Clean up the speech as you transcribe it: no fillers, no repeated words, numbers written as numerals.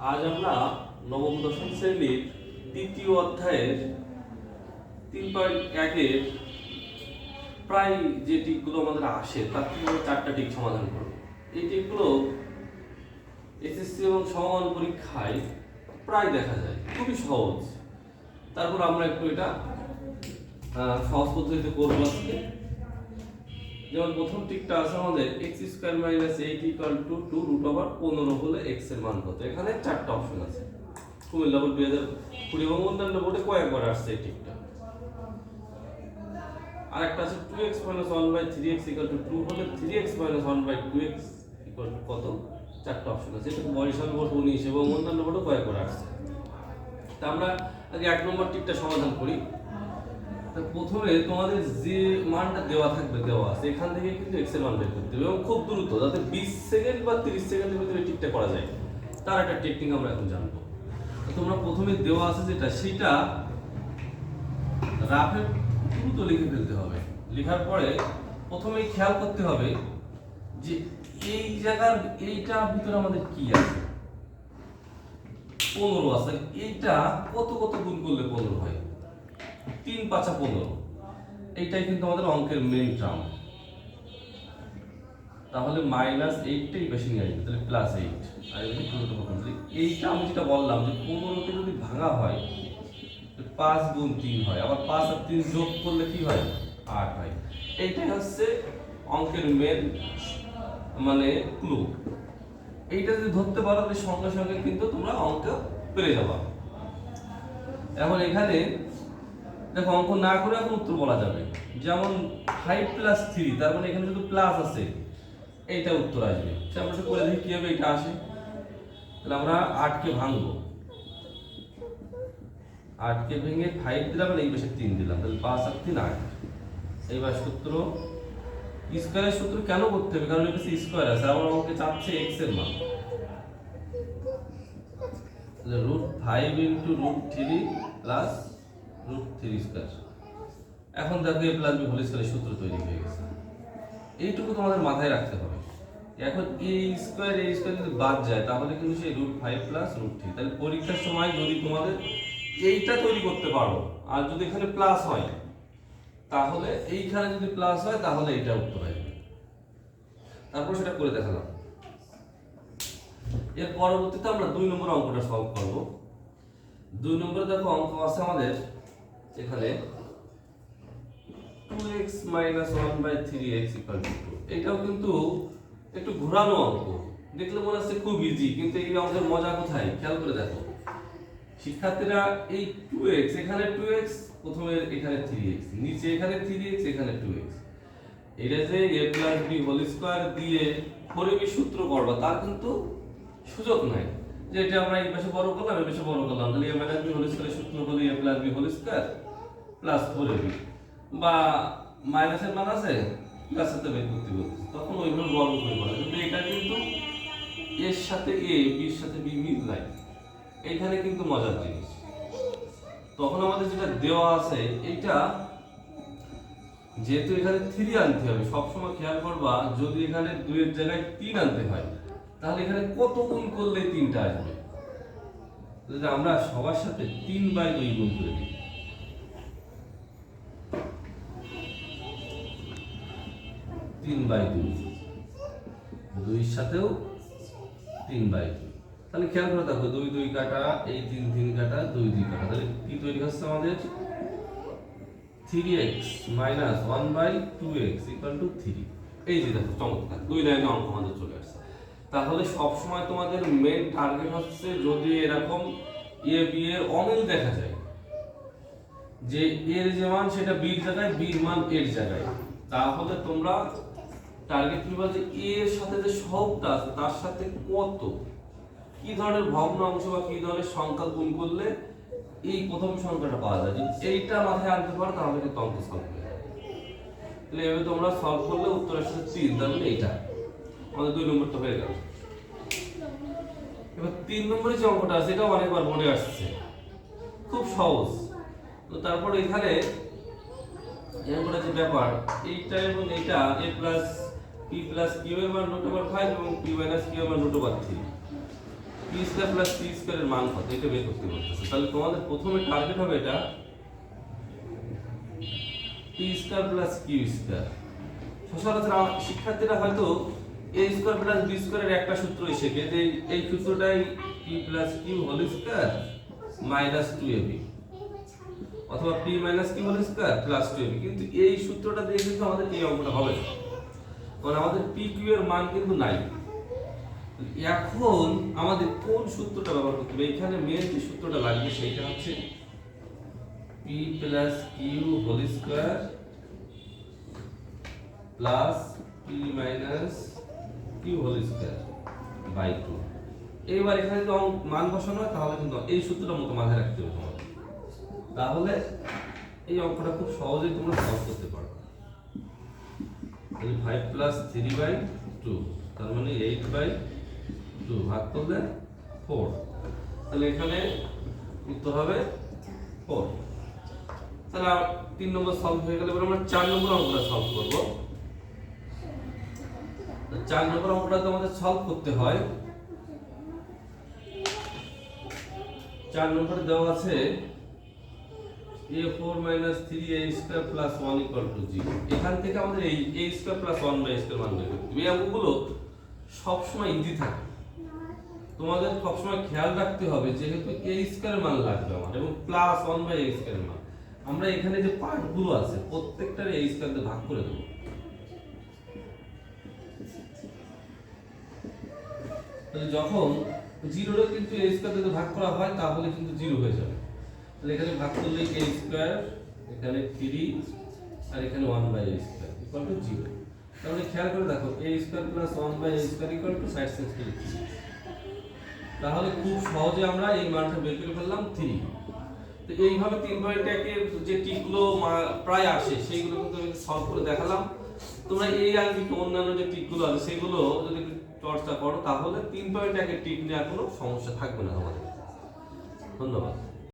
আজ আমরা নবম দশম শ্রেণীর তৃতীয় অধ্যায়ের 3.1-এর প্রায় যে টিকগুলো আমাদের আসে তার থেকে আমরা 4টা টিক সমাধান করব। এই টিকগুলো এসএসসি এবং সমমান পরীক্ষায় প্রায় দেখা যায়, খুবই সহজ। তারপর আমরা একটু এটা সহজ পদ্ধতিতে করবো আজকে। যেমন প্রথম টিকটা আছে আমাদের x² - 8 = 2√15 হলে x এর মান কত। এখানে 4টা অপশন আছে। কুমিল্লা বোর্ড 2020 এবং অন্যান্য বোর্ডে কয়েকবার আসছে এই টিকটা। আরেকটা আছে 2x - 1/3x = 2 হলে 3x - 1/2x = কত। 4টা অপশন আছে। এটা বরিশাল বোর্ড 19 এবং অন্যান্য বোর্ডে কয়েকবার আসছে। তা আমরা আগে 1 নম্বর টিকটা সমাধান করি। প্রথমে তোমাদের যে মানটা দেওয়া থাকবে দেওয়া আছে এখান থেকে কিন্তু x এর মান বের করতে হবে এবং খুব দ্রুত, যাতে 20 সেকেন্ড বা 30 সেকেন্ডের ভিতরে টিকটা করা যায় তার একটা টেকনিক আমরা এখন জানবো। তোমরা প্রথমে দেওয়া আছে যেটা সেটা রাফে দ্রুত লিখে ফেলতে হবে। লেখার পরে প্রথমেই খেয়াল করতে হবে যে এই জায়গার এইটার ভিতরে আমাদের কি আছে। 15 আছে, এইটা কত কত গুণ করলে 15 হয়। 3 × 5 = 15। এইটাই কিন্তু আমাদের অঙ্কের মেইন টার্ম। তাহলে -8টাই বেশি নিয়ে আসবে, তাহলে +8 আর এই 2 এইটা আমি যেটা বললাম যে 15কে যদি ভাঙা হয় 5 × 3 হয়, আবার 5 আর 3 যোগ করলে কি হয় 8 হয়। এইটাই হচ্ছে অঙ্কের মেইন মানে ক্লু। এইটা যদি ধরতে পারো তাহলে সঙ্গে সঙ্গে কিন্তু তোমরা অঙ্ক পেরে যাবা। এখন এখানে দেখো অঙ্ক না করে এখন উত্তর বলা যাবে। যেমন 5 + 3, তার মানে এখানে যদি প্লাস আছে এইটা উত্তর আসবে। আমরা একটু করে দেখি কিভাবে এটা আসে। তাহলে আমরা 8কে ভাঙবো, 8কে ভেঙে 5 দিলাম আর এই পাশে 3 দিলাম, তাহলে 5 আর 3 8। এইবার সূত্র স্কয়ারের সূত্র কেন করতে হবে, কারণ এখানে স্কয়ার আছে, আমার অঙ্কে চাচ্ছে x এর মান। তাহলে √5 × √3 + √3²। এখন দেখো a + b হোল স্কয়ারের সূত্র তৈরি হয়ে গেছে। এইটুকু তোমাদের মাথায় রাখতে হবে। এখন a² যদি বাদ যায় তাহলে কিন্তু সেই √5 + √3। তাহলে পরীক্ষার সময় যদি তোমাদের এইটা তৈরি করতে পারো আর যদি এখানে প্লাস হয় তাহলে এইখানে যদি প্লাস হয় তাহলে এইটা উত্তর আসবে। তারপর সেটা করে দেখালাম। এর পরবর্তীতে আমরা 2 নম্বর অঙ্কটা সলভ করব। 2 নম্বরে দেখো অঙ্ক আছে আমাদের এখানে 2x - 1/3x = 2। এটাও কিন্তু একটু ঘোরানো অঙ্ক, দেখলে মনে হচ্ছে খুব ইজি, কিন্তু এই অঙ্কের মজা কোথায় খেয়াল করে দেখো। শিক্ষার্থীরা এই 2x, এখানে 2x, প্রথমে এখানে 3x, নিচে এখানে 3x, এখানে 2x, এটা যে a + b হোল স্কয়ার দিয়ে 4ab সূত্র করবা তার কিন্তু সুযোগ নাই। যে এটা আমরা এই পাশে বড় করলাম এই পাশে বড় করলাম, তাহলে a - b হোল স্কয়ারের সূত্র হলো a + b whole square + 4ab, বা মাইনাসের মান আছে প্লাসের তো বের করতে বলছে তখন ওইভাবে বর্গ করে বলে। কিন্তু এটা কিন্তু এর সাথে a, b এর সাথে b মিল নাই। এইখানে কিন্তু মজার জিনিস, তখন আমাদের যেটা দেওয়া আছে এইটা যেহেতু এখানে 3 আনতে হবে, সবসময় খেয়াল করবা যদি এখানে 2 এর জায়গায় 3 আনতে হয় তাহলে এখানে কত গুণ করলে 3টা আসবে। যদি আমরা সবার সাথে 3/2 গুণ করে দিই, 3/2, 2 এর সাথেও 3/2, তাহলে খেয়াল করে দেখো 2 2 কাটা, এই 3 3 কাটা, 2 2 কাটা, তাহলে কি তৈরি হচ্ছে আমাদের 3x - 1/2x = 3। এই যে দেখো চমৎকার 2 লাইনে অঙ্ক আমাদের চলে আসছে। তাহলে সব সময় তোমাদের মেইন টার্গেট হচ্ছে যদি এরকম a b এর অমিল দেখা যায়, যে এর যে মান সেটা b এর জায়গায়, b এর মান এর জায়গায়, তাহলে তোমরা টার্গেট নিবা যে a এর সাথে যে সহগটা আছে তার সাথে কত কি ধরনের ভগ্নাংশ বা কি ধরনের সংখ্যা গুণ করলে এই প্রথম সংখ্যাটা পাওয়া যায়। যদি এইটা মাথায় আনতে পারো তাহলে কিন্তু অঙ্ক সলভ হয়ে যাবে। তাহলে এভাবে তোমরা সলভ করলে উত্তর আসছে 3, তার মানে এইটা আমাদের 2 নম্বরটা হয়ে গেল। এবার 3 নম্বরে যে অঙ্কটা আছে এটাও অনেকবার বোর্ডে আসছে, খুব সহজ। তো তারপর এখানে এরপরে যে ব্যাপার এইটা এবং এইটা a + p + q এর মান √5 এবং p - q এর মান √3। পি স্কয়ার প্লাস পি স্কয়ারের মান কত এটা বের করতে বলতেছে। তাহলে তোমাদের প্রথমে টার্গেট হবে এটা P square plus Q square. সচরাচর শিক্ষার্থীরা হয়তো এ স্কয়ার প্লাস বি স্কয়ারের একটা সূত্রই শেখে যে এই সূত্রটাই P plus Q whole square minus 2ab অথবা P minus Q whole square plus 2ab, কিন্তু এই সূত্রটা দিয়ে কিন্তু আমাদের এই অঙ্কটা হবে না, কারণ আমাদের পি কিউ এর মান কিন্তু নাই। এখন আমাদের কোন সূত্রটা ব্যবহার করতে হবে? এখানে মেন যে সূত্রটা লাগবে সেটা হচ্ছে P plus Q whole square plus P minus Q whole square by 2। এইবার এখানে যদি মান বসানো হয় তাহলে কিন্তু এই সূত্রটা মতো মাথায় রাখতে হবে তোমাদের, তাহলে এই অঙ্কটা খুব সহজেই তোমরা সলভ করতে পারো। তাহলে 5 প্লাস 3/2 তার মানে 8/2 ভাগ করলে 4, তাহলে এখানে উত্তর হবে 4। তাহলে 3 নম্বর সলভ হয়ে গেলে এবার আমরা 4 নম্বর অঙ্কটা সলভ করব। 4 নম্বর অঙ্কটা তো আমাদের সলভ করতে হয়। 4 নম্বরে দেওয়া আছে a4 3a² + 1 = 0। এখান থেকে আমাদের এই a² + 1/a² মান বের করতে হবে। এই অঙ্কগুলো সবসময় ইজি থাকে, তোমাদের সবসময় খেয়াল রাখতে হবে যেহেতু a² এর মান লাগবে আমার এবং প্লাস 1/a² এর মান, আমরা এখানে যে পার্টগুলো আছে প্রত্যেকটার a² দিয়ে ভাগ করে দেব। তাহলে যখন 0 রে কিন্তু a² দিয়ে ভাগ করা হয় তাহলে কিন্তু 0 হয়ে যাবে। তাহলে এখানে ভাগ করলে a², এখানে 3 আর এখানে 1/a² = 0। তাহলে খেয়াল করে দেখো a² + 1/a² = 60 তাহলে খুব সহজে আমরা এই মানটা বের করে ফেললাম 3। তো এইভাবে 3.1 এর যে টিকগুলো প্রায় আসে সেইগুলো কিন্তু আমি সলভ করে দেখালাম। তোমরা এই আর কি অন্যান্য যে টিকগুলো আছে সেগুলো যদি চর্চা করো তাহলে 3.1 এর টিক নিয়ে আর কোনো সমস্যা থাকবে না তোমাদের। ধন্যবাদ।